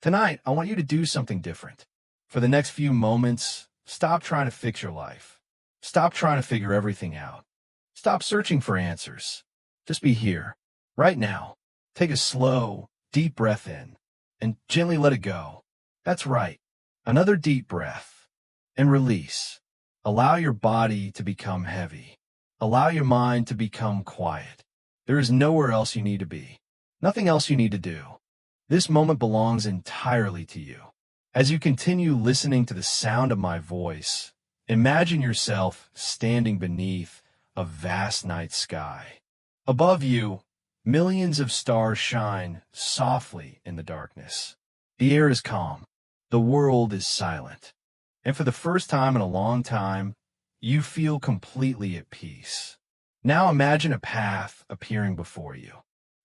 Tonight, I want you to do something different. For the next few moments, stop trying to fix your life. Stop trying to figure everything out. Stop searching for answers. Just be here, right now. Take a slow, deep breath in and gently let it go. That's right. Another deep breath and release. Allow your body to become heavy. Allow your mind to become quiet. There is nowhere else you need to be. Nothing else you need to do. This moment belongs entirely to you. As you continue listening to the sound of my voice, imagine yourself standing beneath a vast night sky. Above you, millions of stars shine softly in the darkness. The air is calm. The world is silent. And for the first time in a long time, you feel completely at peace. Now imagine a path appearing before you.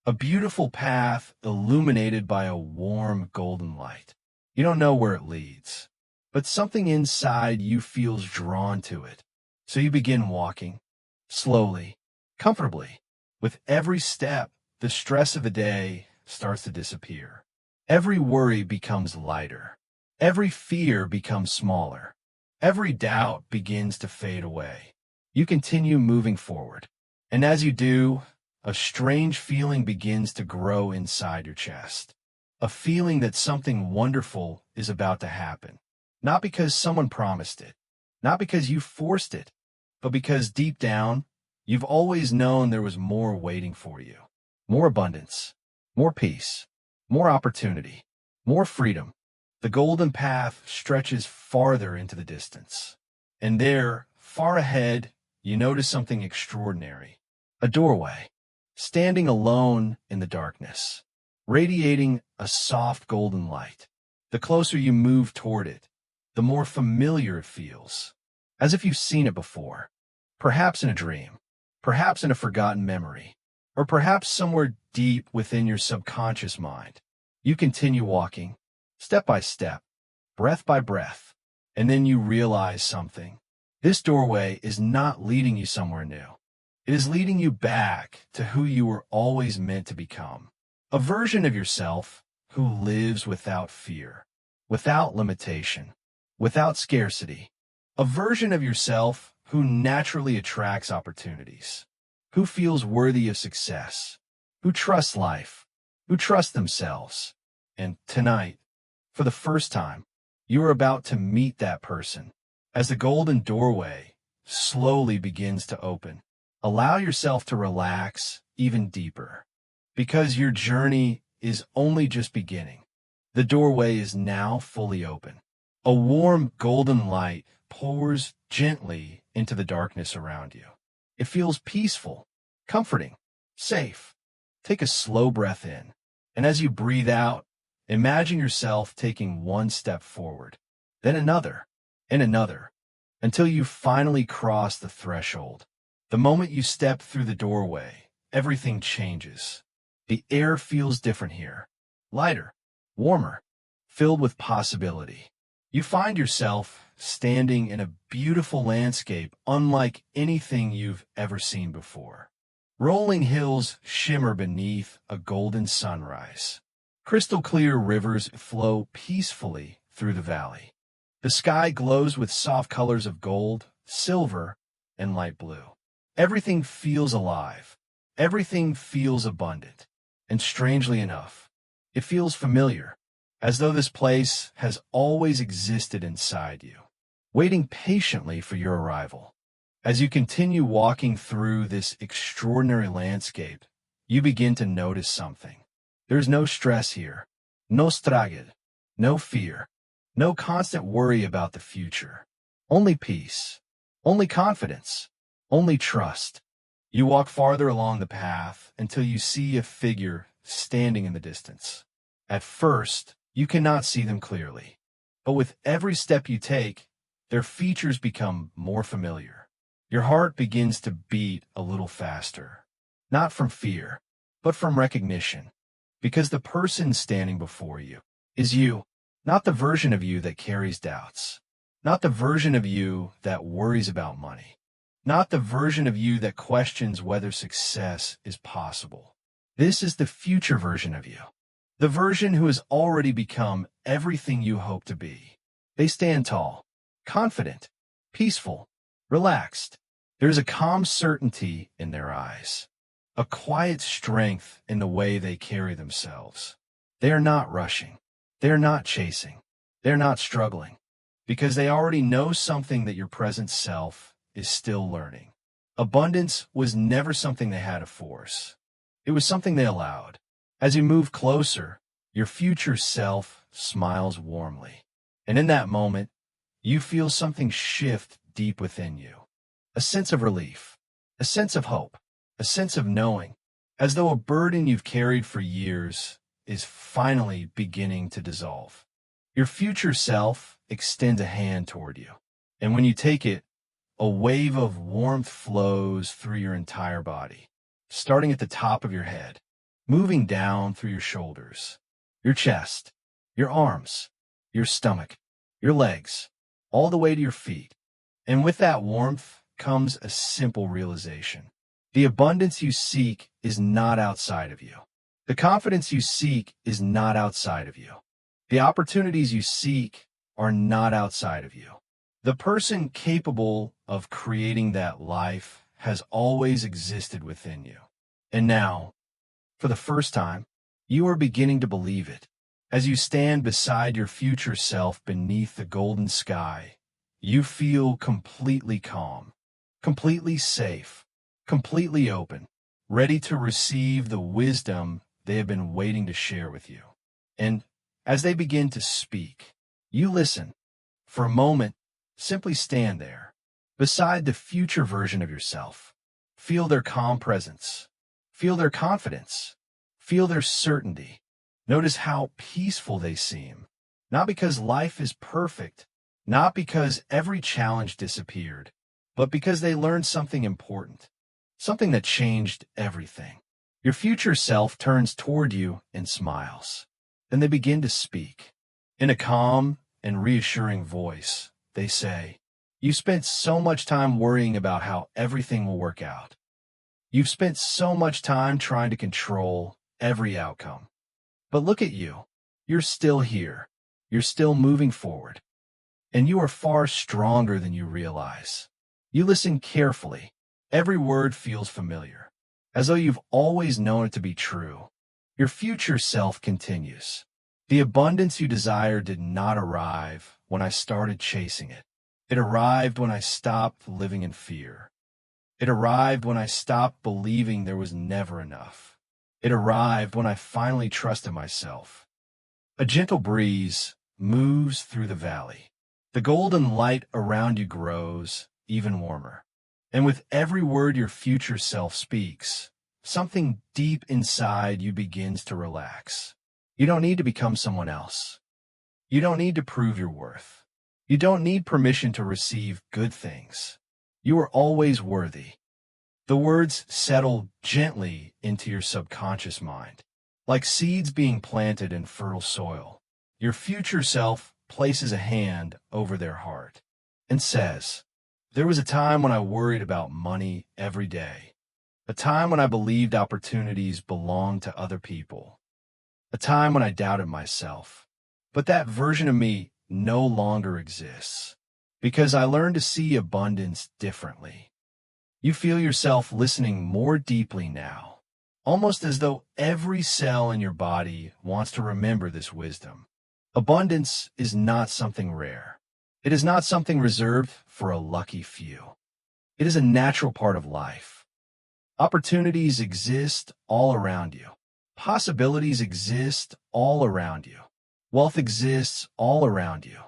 A beautiful path illuminated by a warm golden light. You don't know where it leads, but something inside you feels drawn to it. So you begin walking, slowly, comfortably. With every step, the stress of the day starts to disappear. Every worry becomes lighter. Every fear becomes smaller. Every doubt begins to fade away. You continue moving forward. And as you do, a strange feeling begins to grow inside your chest. A feeling that something wonderful is about to happen. Not because someone promised it. Not because you forced it. But because deep down, you've always known there was more waiting for you. More abundance. More peace. More opportunity. More freedom. The golden path stretches farther into the distance. And there, far ahead, you notice something extraordinary. A doorway, standing alone in the darkness, radiating a soft golden light. The closer you move toward it, the more familiar it feels, as if you've seen it before, perhaps in a dream, perhaps in a forgotten memory, or perhaps somewhere deep within your subconscious mind. You continue walking, step by step, breath by breath, and then you realize something. This doorway is not leading you somewhere new. It is leading you back to who you were always meant to become. A version of yourself who lives without fear, without limitation, without scarcity. A version of yourself who naturally attracts opportunities, who feels worthy of success, who trusts life, who trusts themselves. And tonight, for the first time, you are about to meet that person. As the golden doorway slowly begins to open, allow yourself to relax even deeper, because your journey is only just beginning. The doorway is now fully open. A warm golden light pours gently into the darkness around you. It feels peaceful, comforting, safe. Take a slow breath in, and as you breathe out, imagine yourself taking one step forward, then another, and another, until you finally cross the threshold. The moment you step through the doorway, everything changes. The air feels different here, lighter, warmer, filled with possibility. You find yourself standing in a beautiful landscape unlike anything you've ever seen before. Rolling hills shimmer beneath a golden sunrise. Crystal clear rivers flow peacefully through the valley. The sky glows with soft colors of gold, silver, and light blue. Everything feels alive. Everything feels abundant. And strangely enough, it feels familiar, as though this place has always existed inside you, waiting patiently for your arrival. As you continue walking through this extraordinary landscape, you begin to notice something. There's no stress here, no straged, no fear, no constant worry about the future. Only peace, only confidence, only trust. You walk farther along the path until you see a figure standing in the distance. At first, you cannot see them clearly, but with every step you take, their features become more familiar. Your heart begins to beat a little faster, not from fear, but from recognition. Because the person standing before you is you, not the version of you that carries doubts, not the version of you that worries about money, not the version of you that questions whether success is possible. This is the future version of you, the version who has already become everything you hope to be. They stand tall, confident, peaceful, relaxed. There's a calm certainty in their eyes, a quiet strength in the way they carry themselves. They are not rushing. They are not chasing. They're not struggling, because they already know something that your present self is still learning. Abundance was never something they had to force. It was something they allowed. As you move closer, your future self smiles warmly. And in that moment, you feel something shift deep within you. A sense of relief, a sense of hope, a sense of knowing, as though a burden you've carried for years is finally beginning to dissolve. Your future self extends a hand toward you, and when you take it, a wave of warmth flows through your entire body, starting at the top of your head, moving down through your shoulders, your chest, your arms, your stomach, your legs, all the way to your feet. And with that warmth comes a simple realization. The abundance you seek is not outside of you. The confidence you seek is not outside of you. The opportunities you seek are not outside of you. The person capable of creating that life has always existed within you. And now, for the first time, you are beginning to believe it. As you stand beside your future self beneath the golden sky, you feel completely calm, completely safe, completely open, ready to receive the wisdom they have been waiting to share with you. And as they begin to speak, you listen. For a moment, simply stand there, beside the future version of yourself. Feel their calm presence. Feel their confidence. Feel their certainty. Notice how peaceful they seem. Not because life is perfect, not because every challenge disappeared, but because they learned something important, something that changed everything. Your future self turns toward you and smiles. Then they begin to speak. In a calm and reassuring voice, they say, "You spent so much time worrying about how everything will work out. You've spent so much time trying to control every outcome. But look at you. You're still here. You're still moving forward. And you are far stronger than you realize." You listen carefully. Every word feels familiar, as though you've always known it to be true. Your future self continues. "The abundance you desire did not arrive when I started chasing it. It arrived when I stopped living in fear. It arrived when I stopped believing there was never enough. It arrived when I finally trusted myself." A gentle breeze moves through the valley. The golden light around you grows even warmer. And with every word your future self speaks, something deep inside you begins to relax. You don't need to become someone else. You don't need to prove your worth. You don't need permission to receive good things. You are always worthy. The words settle gently into your subconscious mind, like seeds being planted in fertile soil. Your future self places a hand over their heart and says, "There was a time when I worried about money every day. A time when I believed opportunities belonged to other people. A time when I doubted myself. But that version of me no longer exists, because I learned to see abundance differently." You feel yourself listening more deeply now, almost as though every cell in your body wants to remember this wisdom. Abundance is not something rare. It is not something reserved for a lucky few. It is a natural part of life. Opportunities exist all around you. Possibilities exist all around you. Wealth exists all around you.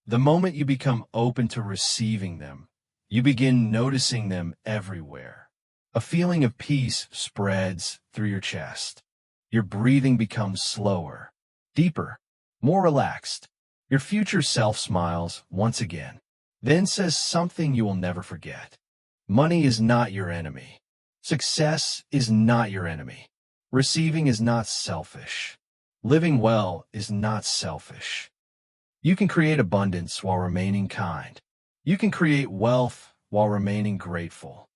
The moment you become open to receiving them, you begin noticing them everywhere. A feeling of peace spreads through your chest. Your breathing becomes slower, deeper, more relaxed. Your future self smiles once again, then says something you will never forget. Money is not your enemy. Success is not your enemy. Receiving is not selfish. Living well is not selfish. You can create abundance while remaining kind. You can create wealth while remaining grateful.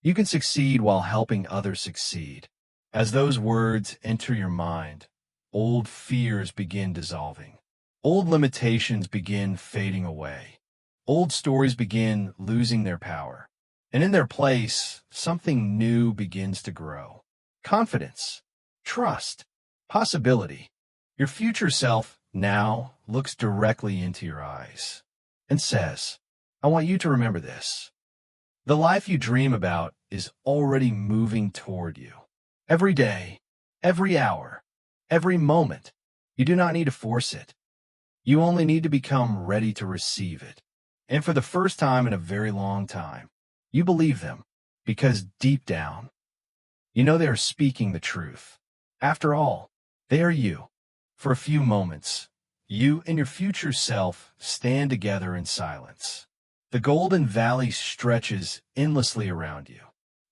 You can succeed while helping others succeed. As those words enter your mind, old fears begin dissolving. Old limitations begin fading away. Old stories begin losing their power. And in their place, something new begins to grow. Confidence, trust, possibility. Your future self now looks directly into your eyes and says, I want you to remember this. The life you dream about is already moving toward you. Every day, every hour, every moment. You do not need to force it. You only need to become ready to receive it. And for the first time in a very long time, you believe them because deep down, you know they are speaking the truth. After all, they are you. For a few moments, you and your future self stand together in silence. The Golden Valley stretches endlessly around you.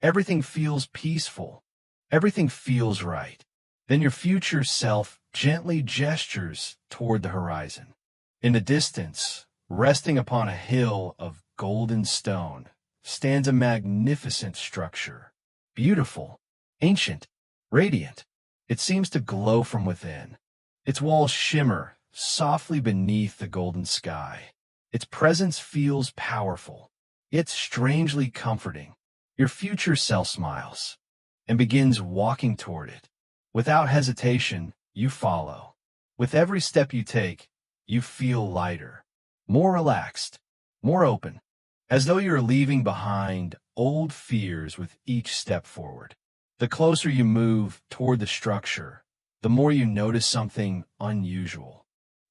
Everything feels peaceful. Everything feels right. Then your future self gently gestures toward the horizon. In the distance, resting upon a hill of golden stone, stands a magnificent structure. Beautiful, ancient, radiant. It seems to glow from within. Its walls shimmer softly beneath the golden sky. Its presence feels powerful, yet strangely comforting. Your future self smiles and begins walking toward it. Without hesitation, you follow. With every step you take, you feel lighter, more relaxed, more open, as though you're leaving behind old fears with each step forward. The closer you move toward the structure, the more you notice something unusual.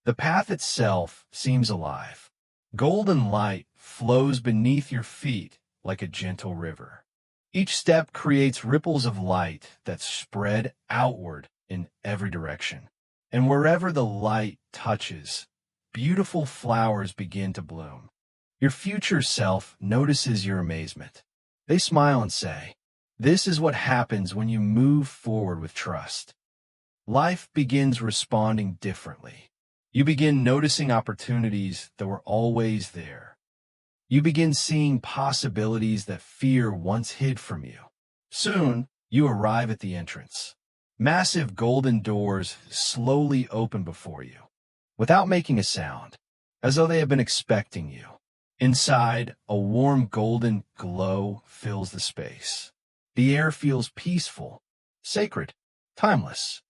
The path itself seems alive. Golden light flows beneath your feet like a gentle river. Each step creates ripples of light that spread outward in every direction. And wherever the light touches, beautiful flowers begin to bloom. Your future self notices your amazement. They smile and say, this is what happens when you move forward with trust. Life begins responding differently. You begin noticing opportunities that were always there. You begin seeing possibilities that fear once hid from you. Soon, you arrive at the entrance. Massive golden doors slowly open before you, without making a sound, as though they have been expecting you. Inside, a warm golden glow fills the space. The air feels peaceful, sacred, timeless.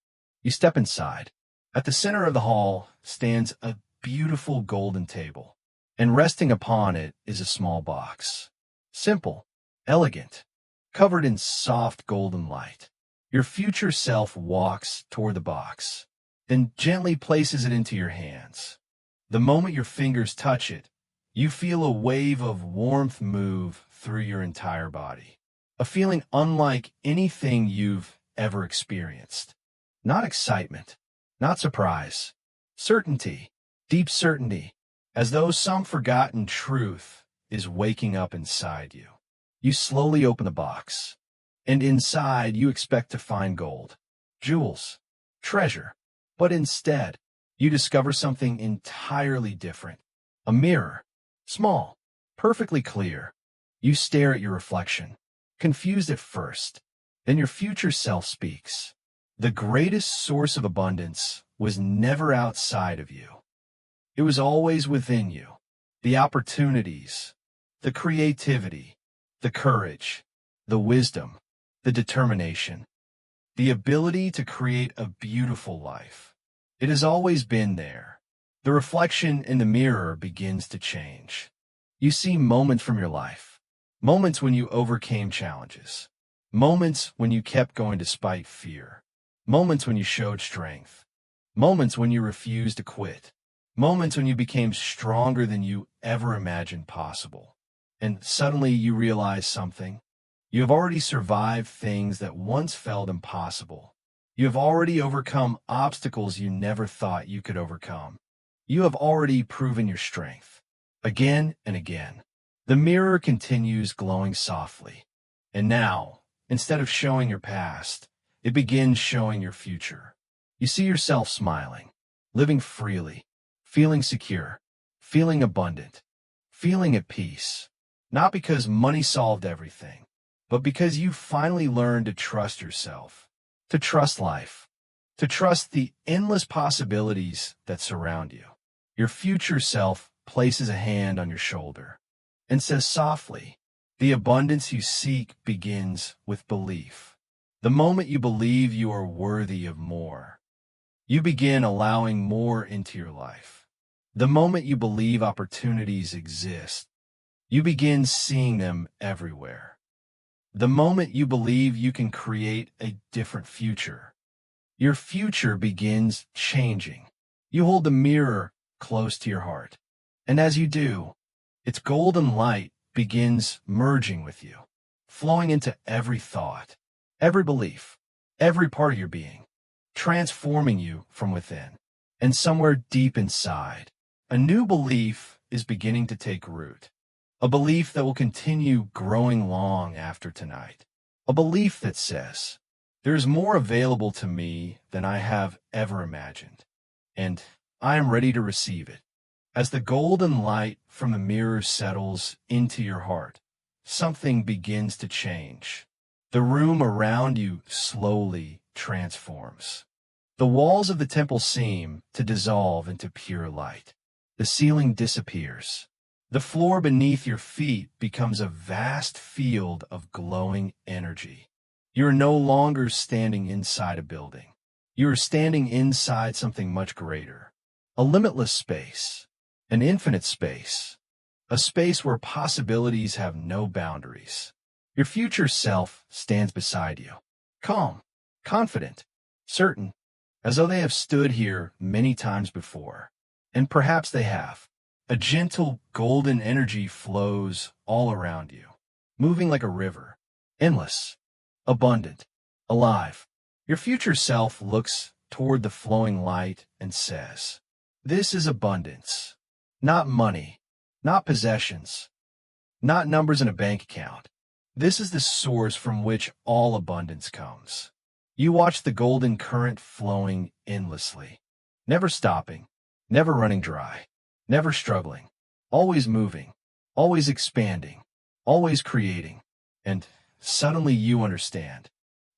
You step inside. At the center of the hall stands a beautiful golden table, and resting upon it is a small box. Simple, elegant, covered in soft golden light. Your future self walks toward the box, then gently places it into your hands. The moment your fingers touch it, you feel a wave of warmth move through your entire body. A feeling unlike anything you've ever experienced. Not excitement, not surprise. Certainty, deep certainty, as though some forgotten truth is waking up inside you. You slowly open the box, and inside you expect to find gold, jewels, treasure. But instead, you discover something entirely different. A mirror, small, perfectly clear. You stare at your reflection, confused at first. Then your future self speaks. The greatest source of abundance was never outside of you. It was always within you. The opportunities, the creativity, the courage, the wisdom, the determination, the ability to create a beautiful life. It has always been there. The reflection in the mirror begins to change. You see moments from your life, moments when you overcame challenges, moments when you kept going despite fear, moments when you showed strength, moments when you refused to quit, moments when you became stronger than you ever imagined possible. And suddenly you realize something. You have already survived things that once felt impossible. You have already overcome obstacles you never thought you could overcome. You have already proven your strength. Again and again. The mirror continues glowing softly. And now, instead of showing your past, it begins showing your future. You see yourself smiling, living freely, feeling secure, feeling abundant, feeling at peace. Not because money solved everything, but because you finally learned to trust yourself, to trust life, to trust the endless possibilities that surround you. Your future self places a hand on your shoulder and says softly, "The abundance you seek begins with belief." The moment you believe you are worthy of more, you begin allowing more into your life. The moment you believe opportunities exist, you begin seeing them everywhere. The moment you believe you can create a different future, your future begins changing. You hold the mirror close to your heart, and as you do, its golden light begins merging with you, flowing into every thought, every belief, every part of your being, transforming you from within. And somewhere deep inside, a new belief is beginning to take root. A belief that will continue growing long after tonight. A belief that says, "There's more available to me than I have ever imagined, and I am ready to receive it." As the golden light from the mirror settles into your heart, something begins to change. The room around you slowly transforms. The walls of the temple seem to dissolve into pure light. The ceiling disappears. The floor beneath your feet becomes a vast field of glowing energy. You are no longer standing inside a building. You are standing inside something much greater. A limitless space. An infinite space. A space where possibilities have no boundaries. Your future self stands beside you. Calm, confident, certain, as though they have stood here many times before. And perhaps they have. A gentle golden energy flows all around you, moving like a river, endless, abundant, alive. Your future self looks toward the flowing light and says, "This is abundance, not money, not possessions, not numbers in a bank account. This is the source from which all abundance comes." You watch the golden current flowing endlessly, never stopping, never running dry. Never struggling, always moving, always expanding, always creating. And suddenly you understand.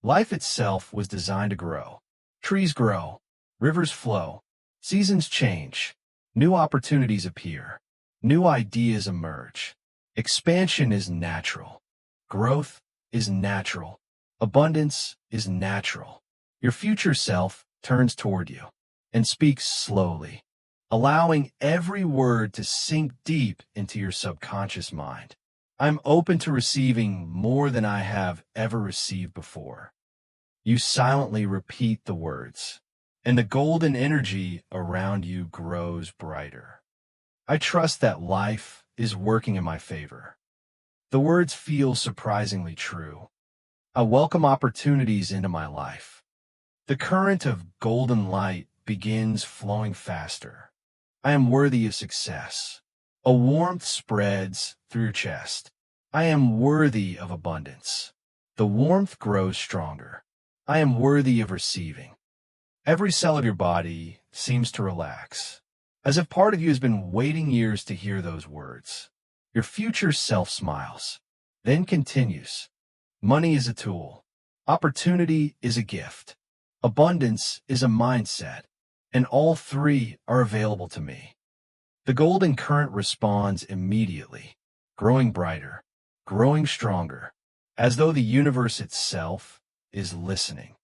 Life itself was designed to grow. Trees grow, rivers flow, seasons change, new opportunities appear, new ideas emerge. Expansion is natural. Growth is natural. Abundance is natural. Your future self turns toward you and speaks slowly, allowing every word to sink deep into your subconscious mind. "I'm open to receiving more than I have ever received before." You silently repeat the words, and the golden energy around you grows brighter. "I trust that life is working in my favor." The words feel surprisingly true. I welcome opportunities into my life. The current of golden light begins flowing faster. I am worthy of success. A warmth spreads through your chest. I am worthy of abundance. The warmth grows stronger. I am worthy of receiving. Every cell of your body seems to relax, as if part of you has been waiting years to hear those words. Your future self smiles, then continues. "Money is a tool. Opportunity is a gift. Abundance is a mindset. And all three are available to me." The golden current responds immediately, growing brighter, growing stronger, as though the universe itself is listening.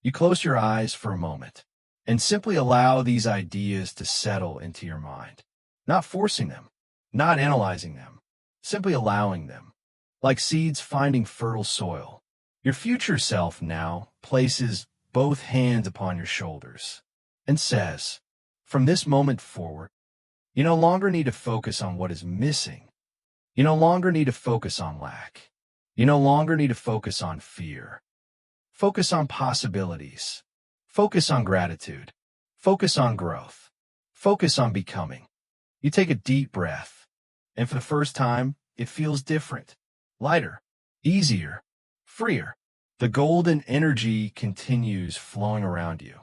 You close your eyes for a moment and simply allow these ideas to settle into your mind, not forcing them, not analyzing them, simply allowing them, like seeds finding fertile soil. Your future self now places both hands upon your shoulders and says, "From this moment forward, you no longer need to focus on what is missing. You no longer need to focus on lack. You no longer need to focus on fear. Focus on possibilities. Focus on gratitude. Focus on growth. Focus on becoming." You take a deep breath, and for the first time, it feels different, lighter, easier, freer. The golden energy continues flowing around you,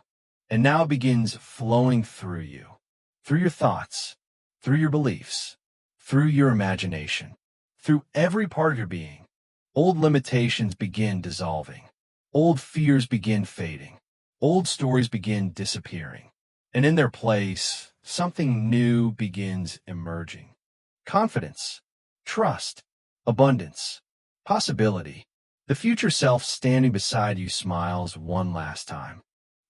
and now begins flowing through you, through your thoughts, through your beliefs, through your imagination, through every part of your being. Old limitations begin dissolving. Old fears begin fading. Old stories begin disappearing, and in their place, something new begins emerging. Confidence, trust, abundance, possibility. The future self standing beside you smiles one last time,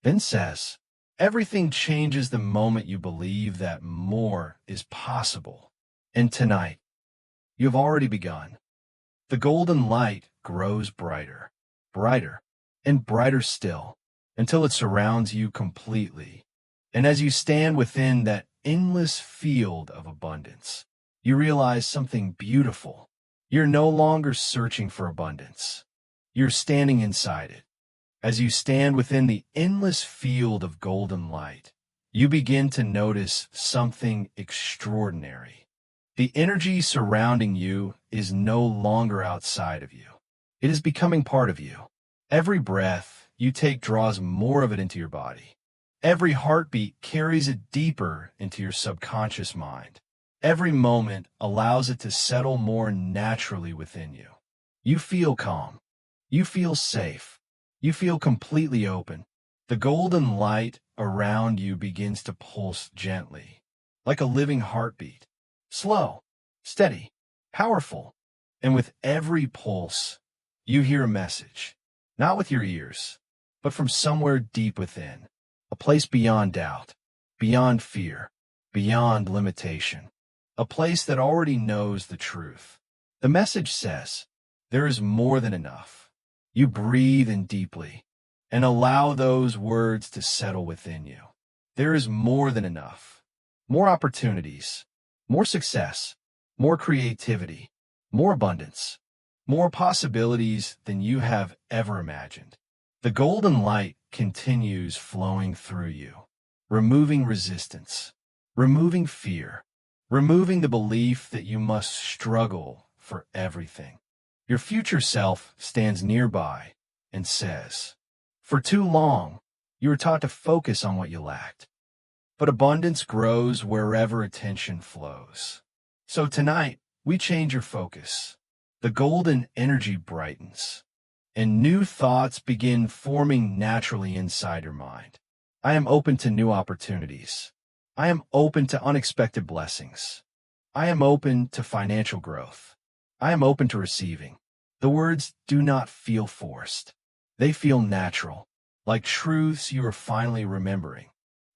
then says, everything changes the moment you believe that more is possible. And tonight, you have already begun. The golden light grows brighter, brighter, and brighter still, until it surrounds you completely. And as you stand within that endless field of abundance, you realize something beautiful. You're no longer searching for abundance. You're standing inside it. As you stand within the endless field of golden light, you begin to notice something extraordinary. The energy surrounding you is no longer outside of you. It is becoming part of you. Every breath you take draws more of it into your body. Every heartbeat carries it deeper into your subconscious mind. Every moment allows it to settle more naturally within you. You feel calm. You feel safe. You feel completely open. The golden light around you begins to pulse gently, like a living heartbeat. Slow, steady, powerful. And with every pulse, you hear a message, not with your ears, but from somewhere deep within, a place beyond doubt, beyond fear, beyond limitation, a place that already knows the truth. The message says, there is more than enough. You breathe in deeply and allow those words to settle within you. There is more than enough. More opportunities, more success, more creativity, more abundance, more possibilities than you have ever imagined. The golden light continues flowing through you, removing resistance, removing fear, removing the belief that you must struggle for everything. Your future self stands nearby and says, for too long, you were taught to focus on what you lacked. But abundance grows wherever attention flows. So tonight, we change your focus. The golden energy brightens, and new thoughts begin forming naturally inside your mind. I am open to new opportunities. I am open to unexpected blessings. I am open to financial growth. I am open to receiving. The words do not feel forced. They feel natural, like truths you are finally remembering.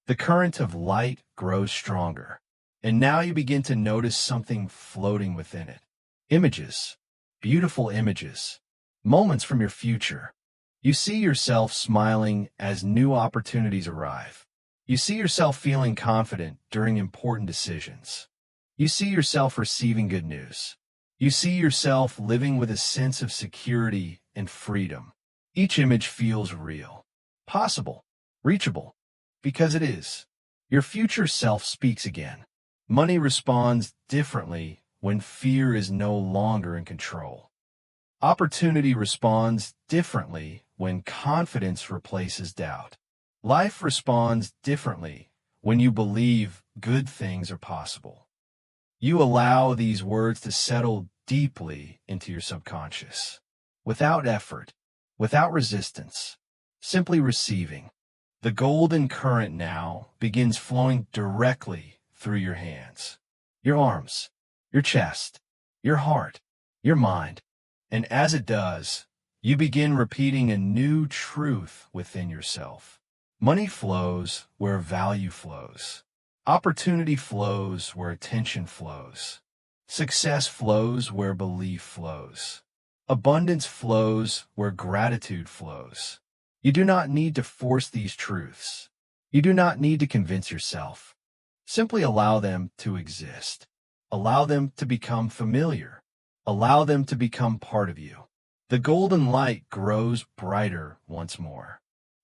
The current of light grows stronger, and now you begin to notice something floating within it. Images, beautiful images, moments from your future. You see yourself smiling as new opportunities arrive. You see yourself feeling confident during important decisions. You see yourself receiving good news. You see yourself living with a sense of security and freedom. Each image feels real, possible, reachable, because it is. Your future self speaks again. Money responds differently when fear is no longer in control. Opportunity responds differently when confidence replaces doubt. Life responds differently when you believe good things are possible. You allow these words to settle deeply into your subconscious, without effort, without resistance, simply receiving. The golden current now begins flowing directly through your hands, your arms, your chest, your heart, your mind. And as it does, you begin repeating a new truth within yourself. Money flows where value flows. Opportunity flows where attention flows. Success flows where belief flows. Abundance flows where gratitude flows. You do not need to force these truths. You do not need to convince yourself. Simply allow them to exist. Allow them to become familiar. Allow them to become part of you. The golden light grows brighter once more.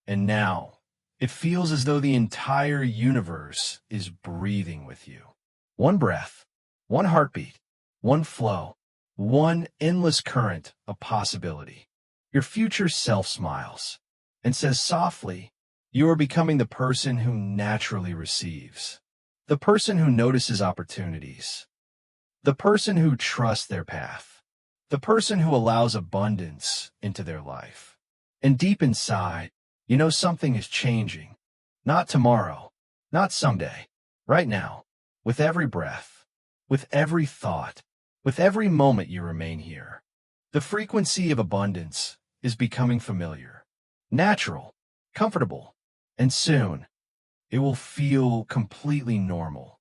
And now, it feels as though the entire universe is breathing with you. One breath, one heartbeat, one flow, one endless current of possibility. Your future self smiles and says softly, you are becoming the person who naturally receives, the person who notices opportunities, the person who trusts their path, the person who allows abundance into their life. And deep inside, You know something is changing. Not tomorrow, not someday, right now, with every breath, with every thought, with every moment you remain here. The frequency of abundance is becoming familiar, natural, comfortable, and soon it will feel completely normal,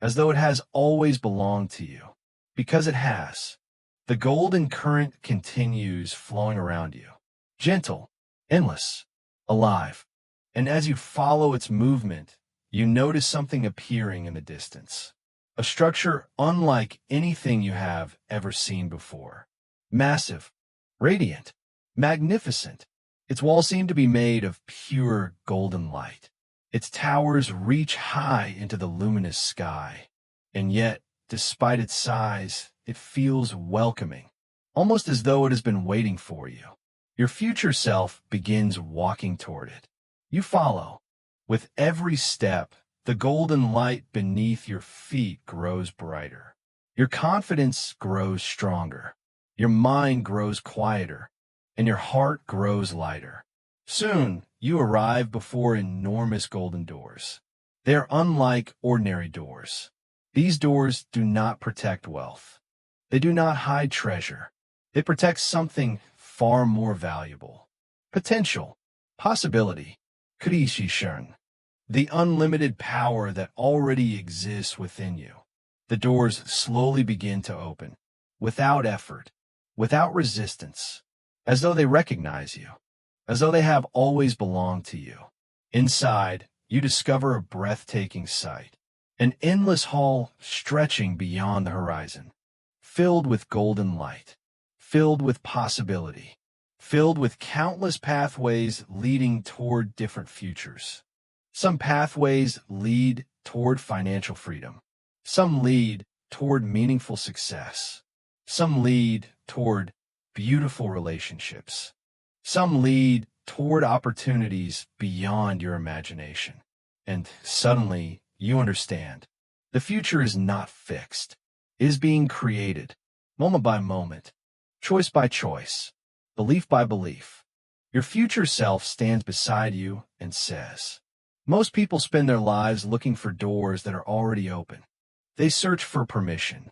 as though it has always belonged to you. Because it has. The golden current continues flowing around you, gentle, endless, alive. And as you follow its movement, you notice something appearing in the distance. A structure unlike anything you have ever seen before. Massive, radiant, magnificent. Its walls seem to be made of pure golden light. Its towers reach high into the luminous sky. And yet, despite its size, it feels welcoming, almost as though it has been waiting for you. Your future self begins walking toward it. You follow. With every step, the golden light beneath your feet grows brighter. Your confidence grows stronger. Your mind grows quieter, and your heart grows lighter. Soon, you arrive before enormous golden doors. They are unlike ordinary doors. These doors do not protect wealth. They do not hide treasure. They protect something far more valuable. Potential, possibility, reconnect, the unlimited power that already exists within you. The doors slowly begin to open, without effort, without resistance, as though they recognize you, as though they have always belonged to you. Inside, you discover a breathtaking sight, an endless hall stretching beyond the horizon, filled with golden light, filled with possibility, filled with countless pathways leading toward different futures. Some pathways lead toward financial freedom. Some lead toward meaningful success. Some lead toward beautiful relationships. Some lead toward opportunities beyond your imagination. And suddenly, you understand. The future is not fixed. It is being created, moment by moment, choice by choice, belief by belief. Your future self stands beside you and says, most people spend their lives looking for doors that are already open. They search for permission.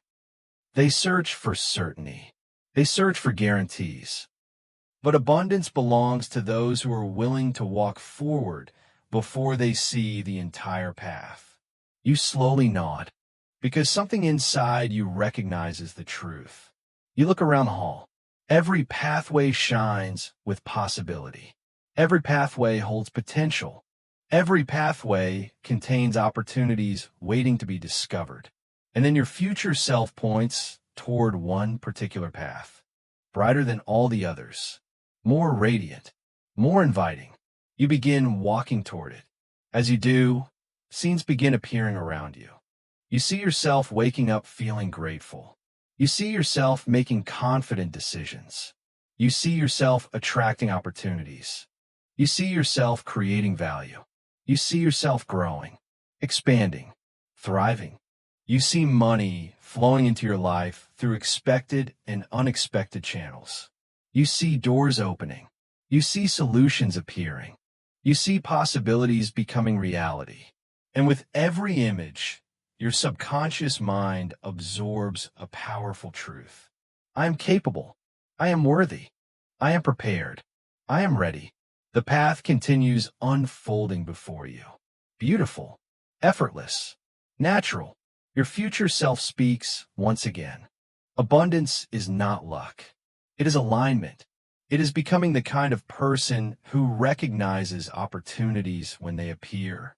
They search for certainty. They search for guarantees. But abundance belongs to those who are willing to walk forward before they see the entire path. You slowly nod, because something inside you recognizes the truth. You look around the hall. Every pathway shines with possibility. Every pathway holds potential. Every pathway contains opportunities waiting to be discovered. And then your future self points toward one particular path, brighter than all the others, more radiant, more inviting. You begin walking toward it. As you do, scenes begin appearing around you. You see yourself waking up feeling grateful. You see yourself making confident decisions. You see yourself attracting opportunities. You see yourself creating value. You see yourself growing, expanding, thriving. You see money flowing into your life through expected and unexpected channels. You see doors opening. You see solutions appearing. You see possibilities becoming reality. And with every image, your subconscious mind absorbs a powerful truth. I am capable. I am worthy. I am prepared. I am ready. The path continues unfolding before you. Beautiful, effortless, natural. Your future self speaks once again. Abundance is not luck. It is alignment. It is becoming the kind of person who recognizes opportunities when they appear.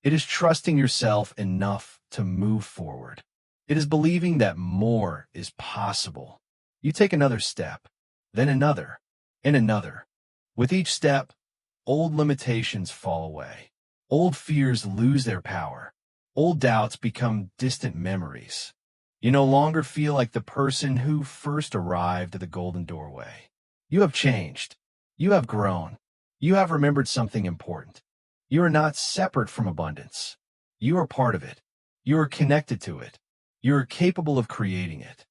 It is trusting yourself enough to move forward. It is believing that more is possible. You take another step, then another, and another. With each step, old limitations fall away. Old fears lose their power. Old doubts become distant memories. You no longer feel like the person who first arrived at the golden doorway. You have changed. You have grown. You have remembered something important. You are not separate from abundance. You are part of it. You are connected to it. You are capable of creating it.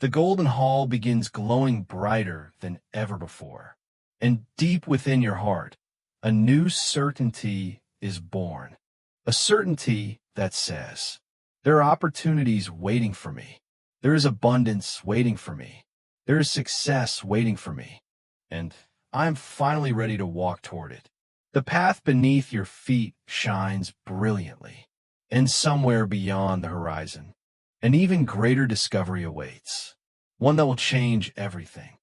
The golden hall begins glowing brighter than ever before. And deep within your heart, A new certainty is born. A certainty that says, there are opportunities waiting for me. There is abundance waiting for me. There is success waiting for me. And I am finally ready to walk toward it. The path beneath your feet shines brilliantly. And somewhere beyond the horizon, an even greater discovery awaits. One that will change everything.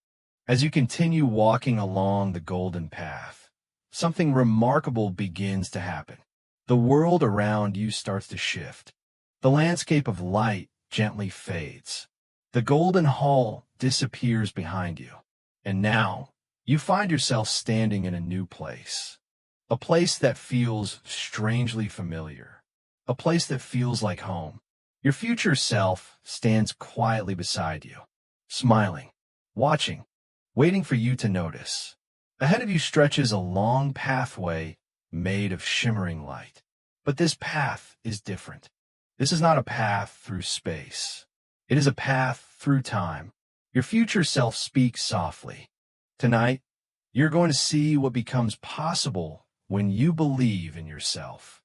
As you continue walking along the golden path, something remarkable begins to happen. The world around you starts to shift. The landscape of light gently fades. The golden hall disappears behind you. And now, you find yourself standing in a new place. A place that feels strangely familiar. A place that feels like home. Your future self stands quietly beside you, smiling, watching, waiting for you to notice. Ahead of you stretches a long pathway made of shimmering light. But this path is different. This is not a path through space. It is a path through time. Your future self speaks softly. Tonight, you're going to see what becomes possible when you believe in yourself.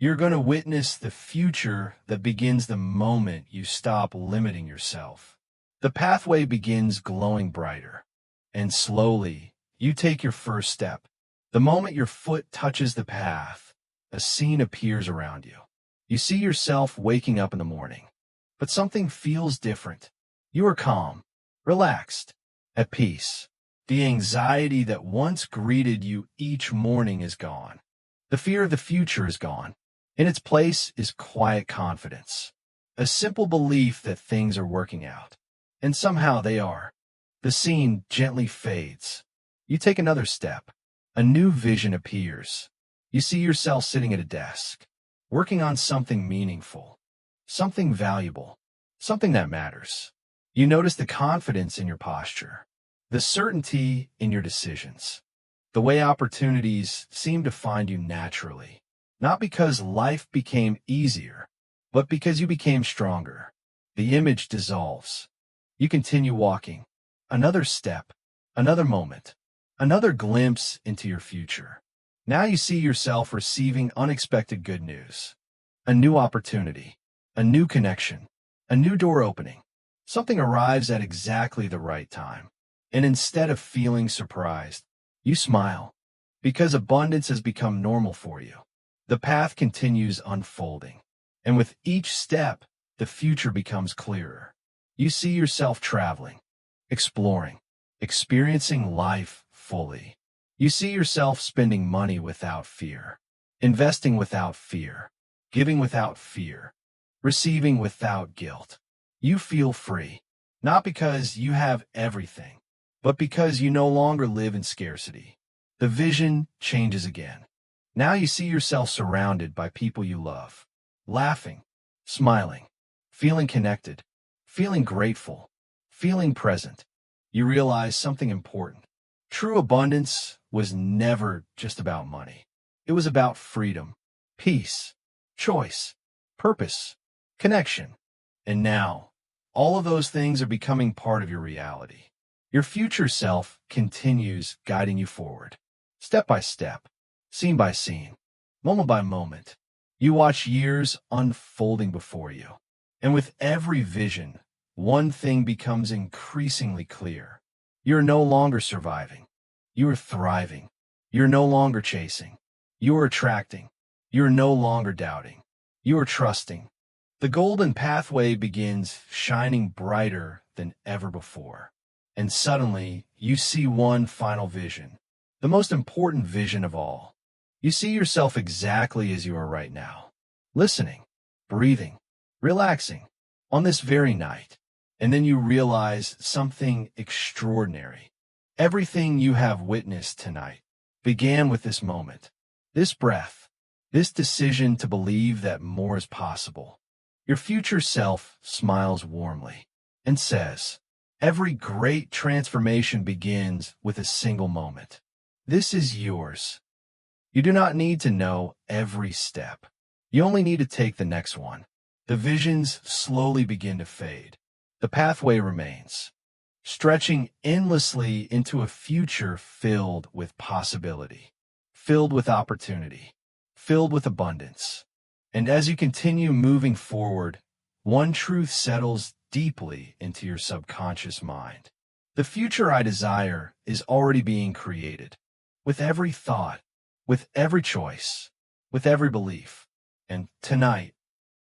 You're going to witness the future that begins the moment you stop limiting yourself. The pathway begins glowing brighter, and slowly, you take your first step. The moment your foot touches the path, a scene appears around you. You see yourself waking up in the morning, but something feels different. You are calm, relaxed, at peace. The anxiety that once greeted you each morning is gone. The fear of the future is gone. In its place is quiet confidence, a simple belief that things are working out. And somehow they are. The scene gently fades. You take another step. A new vision appears. You see yourself sitting at a desk, working on something meaningful, something valuable, something that matters. You notice the confidence in your posture, the certainty in your decisions, the way opportunities seem to find you naturally. Not because life became easier, but because you became stronger. The image dissolves. You continue walking. Another step, another moment, another glimpse into your future. Now you see yourself receiving unexpected good news. A new opportunity, a new connection, a new door opening. Something arrives at exactly the right time. And instead of feeling surprised, you smile, because abundance has become normal for you. The path continues unfolding, and with each step, the future becomes clearer. You see yourself traveling, exploring, experiencing life fully. You see yourself spending money without fear, investing without fear, giving without fear, receiving without guilt. You feel free, not because you have everything, but because you no longer live in scarcity. The vision changes again. Now you see yourself surrounded by people you love, laughing, smiling, feeling connected, feeling grateful, feeling present. You realize something important. True abundance was never just about money. It was about freedom, peace, choice, purpose, connection. And now, all of those things are becoming part of your reality. Your future self continues guiding you forward, step by step. Scene by scene, moment by moment, you watch years unfolding before you. And with every vision, one thing becomes increasingly clear. You're no longer surviving. You are thriving. You're no longer chasing. You are attracting. You're no longer doubting. You are trusting. The golden pathway begins shining brighter than ever before. And suddenly, you see one final vision, the most important vision of all. You see yourself exactly as you are right now, listening, breathing, relaxing, on this very night. And then you realize something extraordinary. Everything you have witnessed tonight began with this moment, this breath, this decision to believe that more is possible. Your future self smiles warmly and says, every great transformation begins with a single moment. This is yours. You do not need to know every step. You only need to take the next one. The visions slowly begin to fade. The pathway remains, stretching endlessly into a future filled with possibility, filled with opportunity, filled with abundance. And as you continue moving forward, one truth settles deeply into your subconscious mind. The future I desire is already being created, with every thought, with every choice, with every belief. And tonight,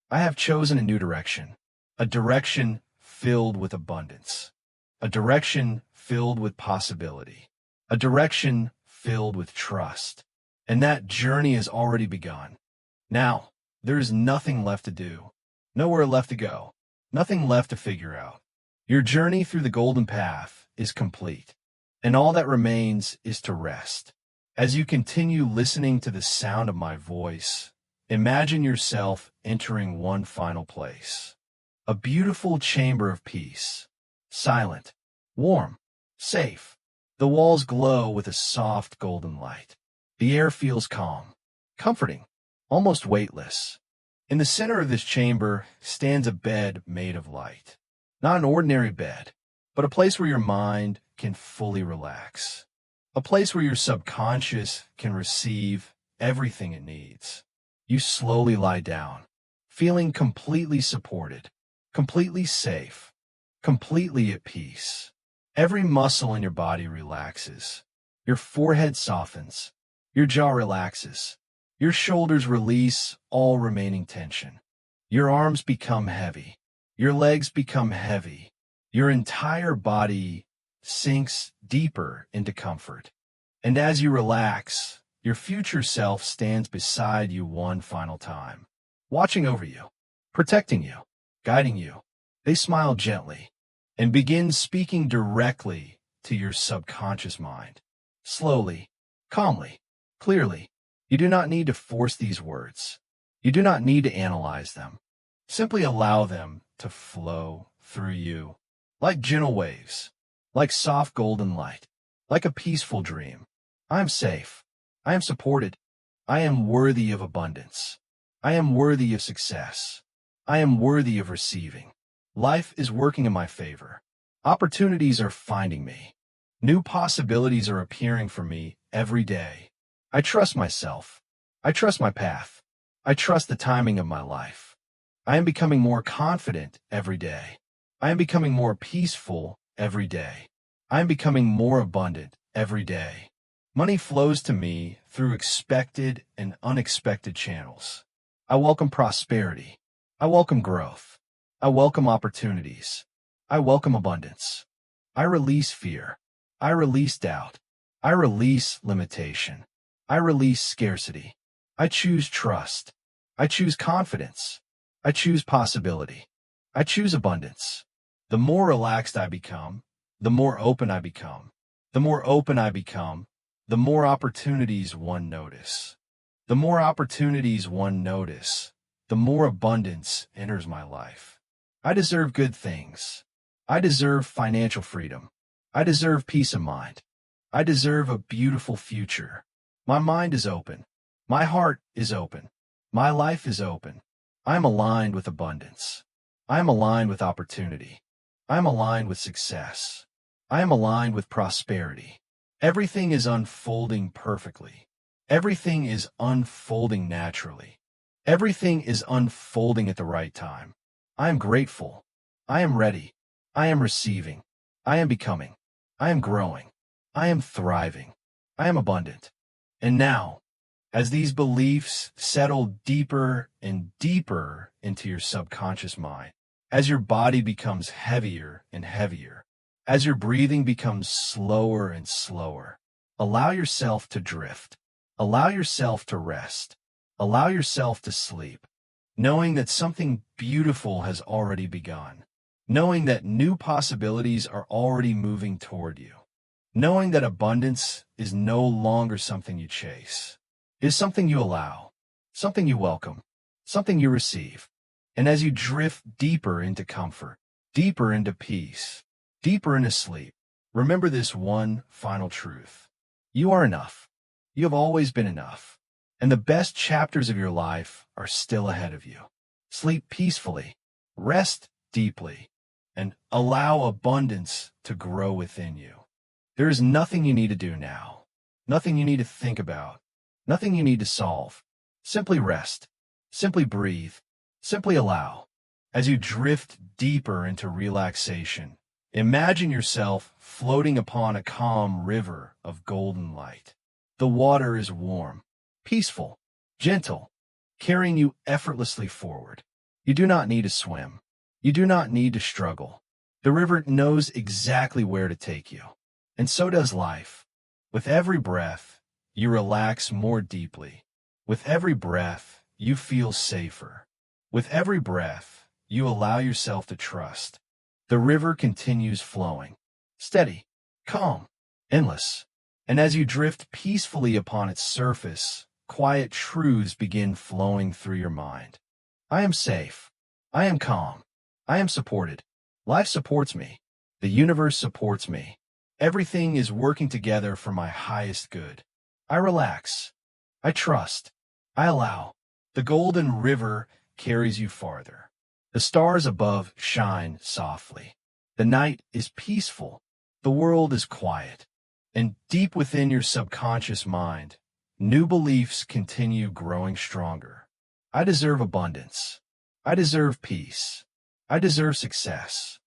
I have chosen a new direction, a direction filled with abundance, a direction filled with possibility, a direction filled with trust. And that journey has already begun. Now, there is nothing left to do, nowhere left to go, nothing left to figure out. Your journey through the golden path is complete, and all that remains is to rest. As you continue listening to the sound of my voice, imagine yourself entering one final place. A beautiful chamber of peace. Silent, warm, safe. The walls glow with a soft golden light. The air feels calm, comforting, almost weightless. In the center of this chamber stands a bed made of light. Not an ordinary bed, but a place where your mind can fully relax. A place where your subconscious can receive everything it needs. You slowly lie down, feeling completely supported, completely safe, completely at peace. Every muscle in your body relaxes. Your forehead softens. Your jaw relaxes. Your shoulders release all remaining tension. Your arms become heavy. Your legs become heavy. Your entire body sinks deeper into comfort. And as you relax, your future self stands beside you one final time, watching over you, protecting you, guiding you. They smile gently and begin speaking directly to your subconscious mind. Slowly, calmly, clearly. You do not need to force these words. You do not need to analyze them. Simply allow them to flow through you, like gentle waves, like soft golden light, like a peaceful dream. I am safe. I am supported. I am worthy of abundance. I am worthy of success. I am worthy of receiving. Life is working in my favor. Opportunities are finding me. New possibilities are appearing for me every day. I trust myself. I trust my path. I trust the timing of my life. I am becoming more confident every day. I am becoming more peaceful every day. I am becoming more abundant every day. Money flows to me through expected and unexpected channels. I welcome prosperity. I welcome growth. I welcome opportunities. I welcome abundance. I release fear. I release doubt. I release limitation. I release scarcity. I choose trust. I choose confidence. I choose possibility. I choose abundance. The more relaxed I become, the more open I become. The more open I become, the more opportunities one notice. The more opportunities one notice, the more abundance enters my life. I deserve good things. I deserve financial freedom. I deserve peace of mind. I deserve a beautiful future. My mind is open. My heart is open. My life is open. I am aligned with abundance. I am aligned with opportunity. I am aligned with success. I am aligned with prosperity. Everything is unfolding perfectly. Everything is unfolding naturally. Everything is unfolding at the right time. I am grateful. I am ready. I am receiving. I am becoming. I am growing. I am thriving. I am abundant. And now, as these beliefs settle deeper and deeper into your subconscious mind, as your body becomes heavier and heavier, as your breathing becomes slower and slower, allow yourself to drift. Allow yourself to rest. Allow yourself to sleep, knowing that something beautiful has already begun, knowing that new possibilities are already moving toward you, knowing that abundance is no longer something you chase, it is something you allow, something you welcome, something you receive. And as you drift deeper into comfort, deeper into peace, deeper into sleep, remember this one final truth. You are enough. You have always been enough. And the best chapters of your life are still ahead of you. Sleep peacefully, rest deeply, and allow abundance to grow within you. There is nothing you need to do now, nothing you need to think about, nothing you need to solve. Simply rest. Simply breathe. Simply allow. As you drift deeper into relaxation, imagine yourself floating upon a calm river of golden light. The water is warm, peaceful, gentle, carrying you effortlessly forward. You do not need to swim. You do not need to struggle. The river knows exactly where to take you. And so does life. With every breath, you relax more deeply. With every breath, you feel safer. With every breath, you allow yourself to trust. The river continues flowing, steady, calm, endless. And as you drift peacefully upon its surface, quiet truths begin flowing through your mind. I am safe. I am calm. I am supported. Life supports me. The universe supports me. Everything is working together for my highest good. I relax. I trust. I allow. The golden river carries you farther. The stars above shine softly. The night is peaceful. The world is quiet. And deep within your subconscious mind, new beliefs continue growing stronger. I deserve abundance. I deserve peace. I deserve success.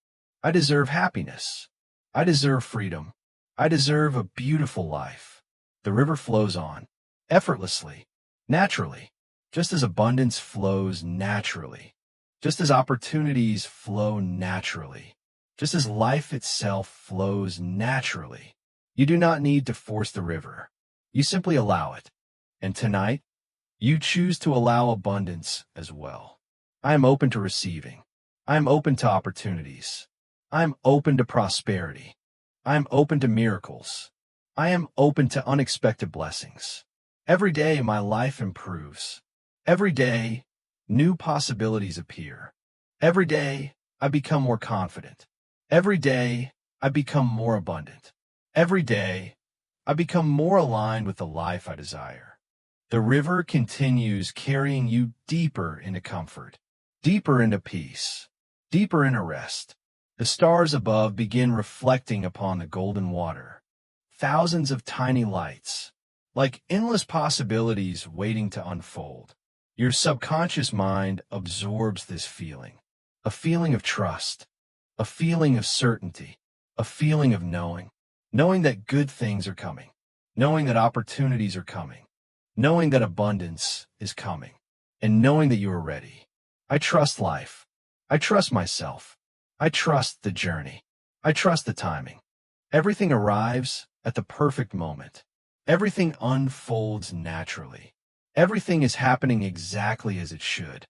I deserve happiness. I deserve freedom. I deserve a beautiful life. The river flows on, effortlessly, naturally, just as abundance flows naturally, just as opportunities flow naturally, just as life itself flows naturally. You do not need to force the river. You simply allow it. And tonight, you choose to allow abundance as well. I am open to receiving. I am open to opportunities. I am open to prosperity. I am open to miracles. I am open to unexpected blessings. Every day, my life improves. Every day, new possibilities appear. Every day, I become more confident. Every day, I become more abundant. Every day, I become more aligned with the life I desire. The river continues carrying you deeper into comfort, deeper into peace, deeper into rest. The stars above begin reflecting upon the golden water. Thousands of tiny lights, like endless possibilities waiting to unfold. Your subconscious mind absorbs this feeling, a feeling of trust, a feeling of certainty, a feeling of knowing that good things are coming, knowing that opportunities are coming, knowing that abundance is coming, and knowing that you are ready. I trust life. I trust myself. I trust the journey. I trust the timing. Everything arrives at the perfect moment. Everything unfolds naturally. Everything is happening exactly as it should.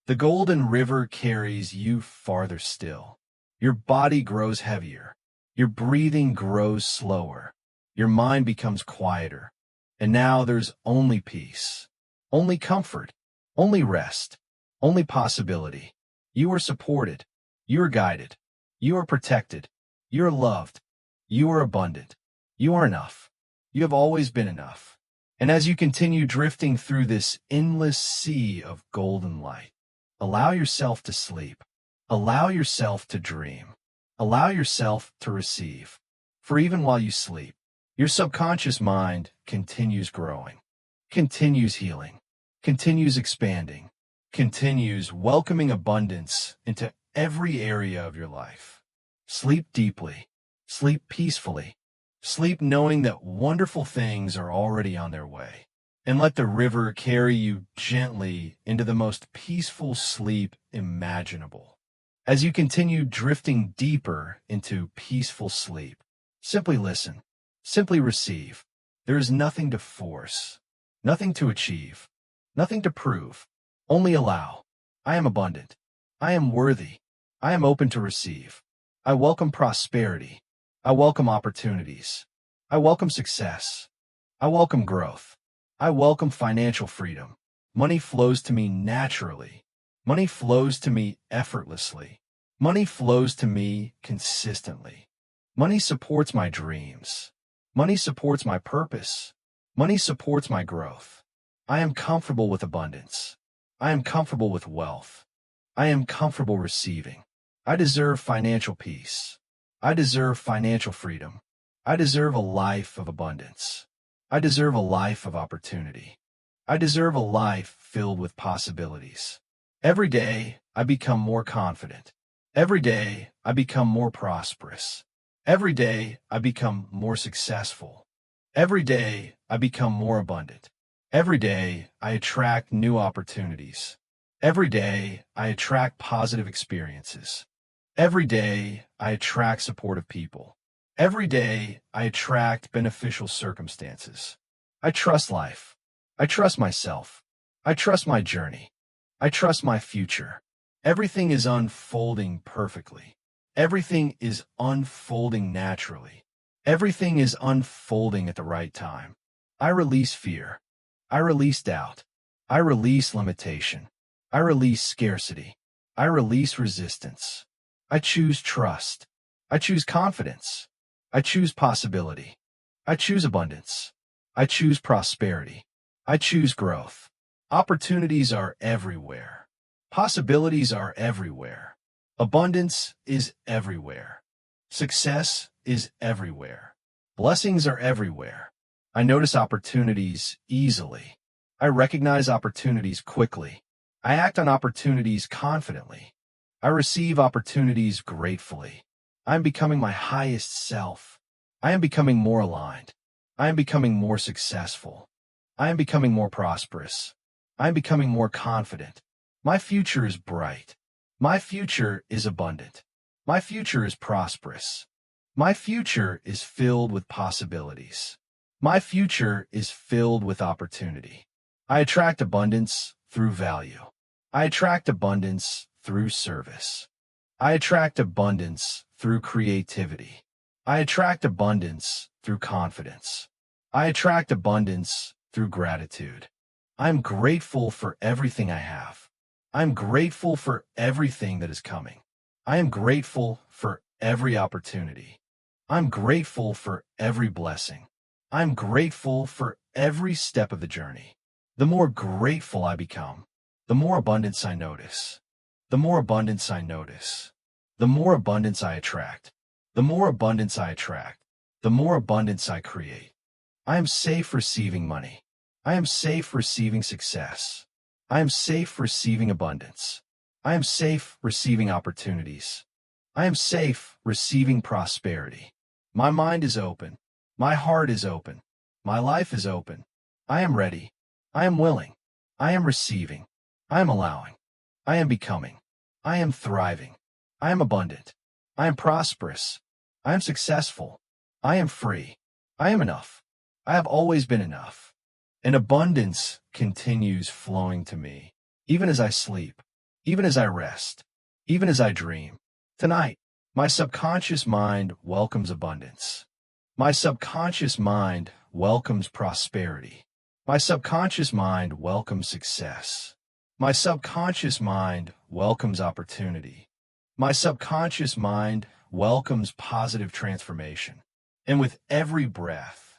The golden river carries you farther still. Your body grows heavier. Your breathing grows slower. Your mind becomes quieter. And now there's only peace, only comfort, only rest, only possibility. You are supported. You are guided. You are protected. You are loved. You are abundant. You are enough. You have always been enough. And as you continue drifting through this endless sea of golden light, allow yourself to sleep. Allow yourself to dream. Allow yourself to receive. For even while you sleep, your subconscious mind continues growing, continues healing, continues expanding, continues welcoming abundance into every area of your life. Sleep deeply. Sleep peacefully. Sleep knowing that wonderful things are already on their way. And let the river carry you gently into the most peaceful sleep imaginable. As you continue drifting deeper into peaceful sleep, simply listen, simply receive. There is nothing to force, nothing to achieve, nothing to prove. Only allow. I am abundant. I am worthy. I am open to receive. I welcome prosperity. I welcome opportunities. I welcome success. I welcome growth. I welcome financial freedom. Money flows to me naturally. Money flows to me effortlessly. Money flows to me consistently. Money supports my dreams. Money supports my purpose. Money supports my growth. I am comfortable with abundance. I am comfortable with wealth. I am comfortable receiving. I deserve financial peace. I deserve financial freedom. I deserve a life of abundance. I deserve a life of opportunity. I deserve a life filled with possibilities. Every day, I become more confident. Every day, I become more prosperous. Every day, I become more successful. Every day, I become more abundant. Every day, I attract new opportunities. Every day, I attract positive experiences. Every day, I attract supportive people. Every day, I attract beneficial circumstances. I trust life. I trust myself. I trust my journey. I trust my future. Everything is unfolding perfectly. Everything is unfolding naturally. Everything is unfolding at the right time. I release fear. I release doubt. I release limitation. I release scarcity. I release resistance. I choose trust. I choose confidence. I choose possibility. I choose abundance. I choose prosperity. I choose growth. Opportunities are everywhere. Possibilities are everywhere. Abundance is everywhere. Success is everywhere. Blessings are everywhere. I notice opportunities easily. I recognize opportunities quickly. I act on opportunities confidently. I receive opportunities gratefully. I am becoming my highest self. I am becoming more aligned. I am becoming more successful. I am becoming more prosperous. I am becoming more confident. My future is bright. My future is abundant. My future is prosperous. My future is filled with possibilities. My future is filled with opportunity. I attract abundance through value. I attract abundance through service. I attract abundance through creativity. I attract abundance through confidence. I attract abundance through gratitude. I'm grateful for everything I have. I'm grateful for everything that is coming. I am grateful for every opportunity. I'm grateful for every blessing. I'm grateful for every step of the journey. The more grateful I become, the more abundance I notice. The more abundance I notice, the more abundance I attract. The more abundance I attract, the more abundance I create. I am safe receiving money. I am safe receiving success. I am safe receiving abundance. I am safe receiving opportunities. I am safe receiving prosperity. My mind is open. My heart is open. My life is open. I am ready. I am willing. I am receiving. I am allowing. I am becoming. I am thriving. I am abundant. I am prosperous. I am successful. I am free. I am enough. I have always been enough. And abundance continues flowing to me, even as I sleep, even as I rest, even as I dream. Tonight, my subconscious mind welcomes abundance. My subconscious mind welcomes prosperity. My subconscious mind welcomes success. My subconscious mind welcomes opportunity. My subconscious mind welcomes positive transformation. And with every breath,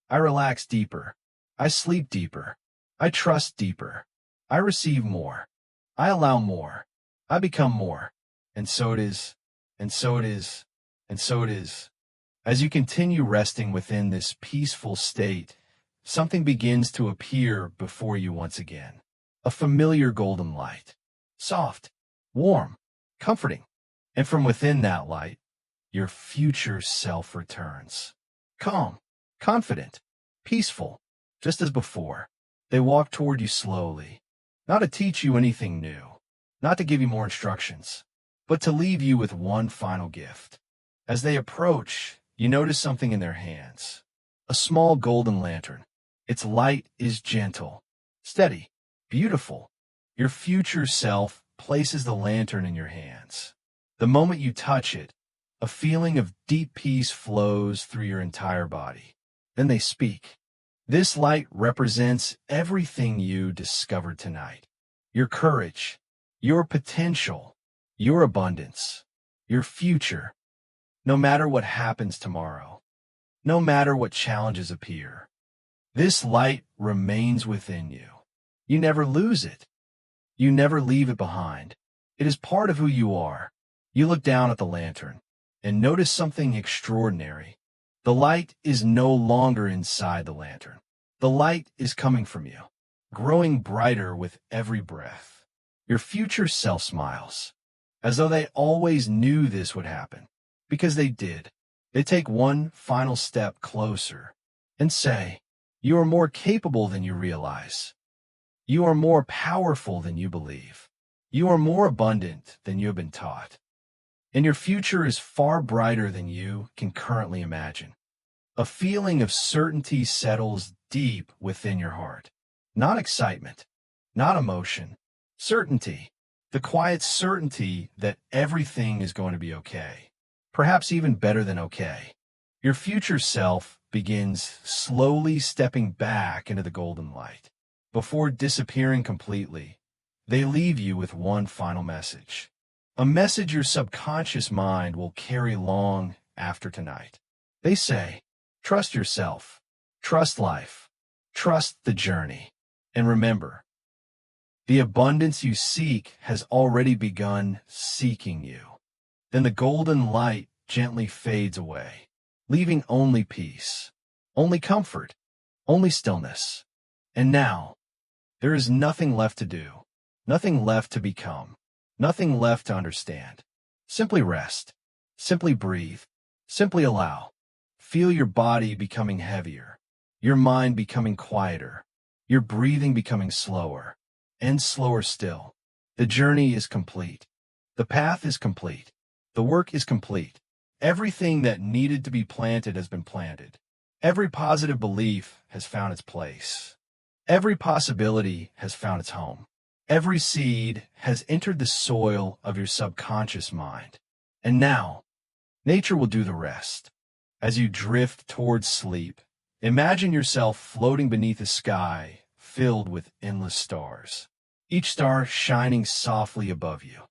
I relax deeper. I sleep deeper. I trust deeper. I receive more. I allow more. I become more. And so it is. And so it is. And so it is. As you continue resting within this peaceful state, something begins to appear before you once again. A familiar golden light. Soft, warm, comforting. And from within that light, your future self returns. Calm, confident, peaceful, just as before. They walk toward you slowly, not to teach you anything new, not to give you more instructions, but to leave you with one final gift. As they approach, you notice something in their hands. A small golden lantern. Its light is gentle, steady, beautiful. Your future self places the lantern in your hands. The moment you touch it, a feeling of deep peace flows through your entire body. Then they speak. This light represents everything you discovered tonight. Your courage, your potential, your abundance, your future. No matter what happens tomorrow, no matter what challenges appear, this light remains within you. You never lose it. You never leave it behind. It is part of who you are. You look down at the lantern and notice something extraordinary. The light is no longer inside the lantern. The light is coming from you, growing brighter with every breath. Your future self smiles, as though they always knew this would happen, because they did. They take one final step closer and say, "You are more capable than you realize. You are more powerful than you believe. You are more abundant than you have been taught. And your future is far brighter than you can currently imagine." A feeling of certainty settles deep within your heart. Not excitement, not emotion, certainty. The quiet certainty that everything is going to be okay. Perhaps even better than okay. Your future self begins slowly stepping back into the golden light. Before disappearing completely, they leave you with one final message. A message your subconscious mind will carry long after tonight. They say, trust yourself, trust life, trust the journey, and remember, the abundance you seek has already begun seeking you. Then the golden light gently fades away, leaving only peace, only comfort, only stillness. And now, there is nothing left to do, nothing left to become, nothing left to understand. Simply rest, simply breathe, simply allow. Feel your body becoming heavier, your mind becoming quieter, your breathing becoming slower, and slower still. The journey is complete. The path is complete. The work is complete. Everything that needed to be planted has been planted. Every positive belief has found its place. Every possibility has found its home. Every seed has entered the soil of your subconscious mind. And now, nature will do the rest. As you drift towards sleep, imagine yourself floating beneath a sky filled with endless stars. Each star shining softly above you.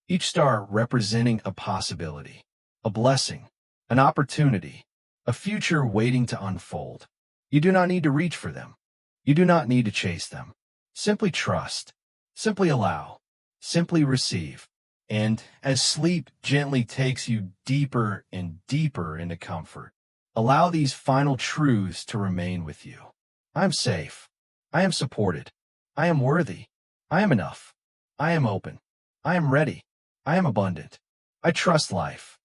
Each star representing a possibility, a blessing, an opportunity, a future waiting to unfold. You do not need to reach for them. You do not need to chase them. Simply trust, simply allow, simply receive. And as sleep gently takes you deeper and deeper into comfort, allow these final truths to remain with you. I am safe. I am supported. I am worthy. I am enough. I am open. I am ready. I am abundant. I trust life.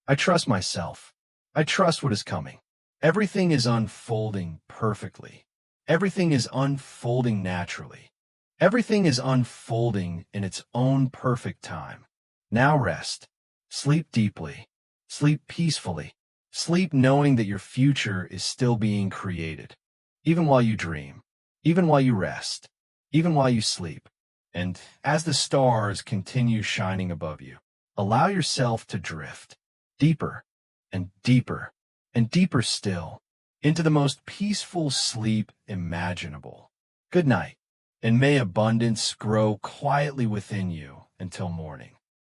I trust myself. I trust what is coming. Everything is unfolding perfectly. Everything is unfolding naturally. Everything is unfolding in its own perfect time. Now rest. Sleep deeply. Sleep peacefully. Sleep knowing that your future is still being created. Even while you dream. Even while you rest. Even while you sleep. And as the stars continue shining above you, allow yourself to drift deeper and deeper and deeper still into the most peaceful sleep imaginable. Good night, and may abundance grow quietly within you until morning.